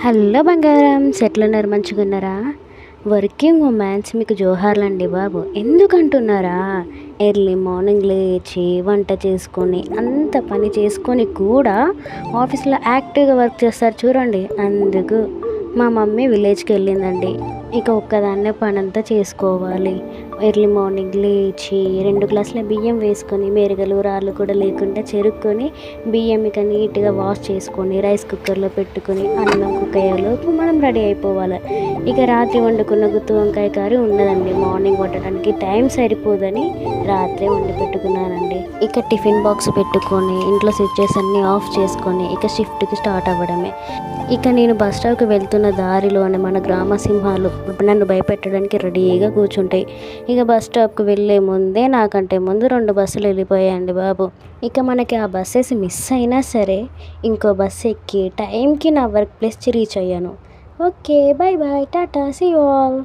Hello బంగారం, ఎట్లున్నారు? మంచిగున్నారా? Working women's మీకు జోహార్లండి బాబు. ఎందుకంటున్నారా? ఎర్లీ మార్నింగ్ లేచి వంట చేసుకొని అంత పని చేసుకొని కూడా ఆఫీస్లో యాక్టివ్గా వర్క్ చేస్తారు చూడండి. అందుకు మా మమ్మీ విలేజ్కి వెళ్ళిందండి. ఇక ఒక్కదాన్నే పనంతా చేసుకోవాలి. ఎర్లీ మార్నింగ్ లేచి 2 గ్లాసుల బియ్యం వేసుకొని, మెరగలు రాళ్ళు కూడా లేకుండా చెరుక్కొని, బియ్యం ఇక నీట్గా వాష్ చేసుకొని రైస్ కుక్కర్లో పెట్టుకొని అన్నం కుక్ అయ్యేలోపు మనం రెడీ అయిపోవాలి. ఇక రాత్రి వండుకున్న గుత్తి వంకాయ కర్రీ ఉన్నదండి. మార్నింగ్ వండడానికి టైం సరిపోదని రాత్రే వండి పెట్టుకున్నానండి. ఇక టిఫిన్ బాక్స్ పెట్టుకొని ఇంట్లో స్విచ్చెస్ అన్నీ ఆఫ్ చేసుకొని ఇక షిఫ్ట్కి స్టార్ట్ అవ్వడమే. ఇక నేను బస్ స్టాప్కి వెళ్తున్న దారిలోనే మన గ్రామ సింహాలు నన్ను భయపెట్టడానికి రెడీగా కూర్చుంటాయి. ఇక బస్ స్టాప్కి వెళ్ళే ముందే నాకంటే ముందు 2 బస్సులు వెళ్ళిపోయాయండి బాబు. ఇక మనకి ఆ బస్సెస్ మిస్ అయినా సరే ఇంకో బస్సు ఎక్కి టైంకి నా వర్క్ ప్లేస్కి రీచ్ అయ్యాను. Okay, bye bye, tata, see you all.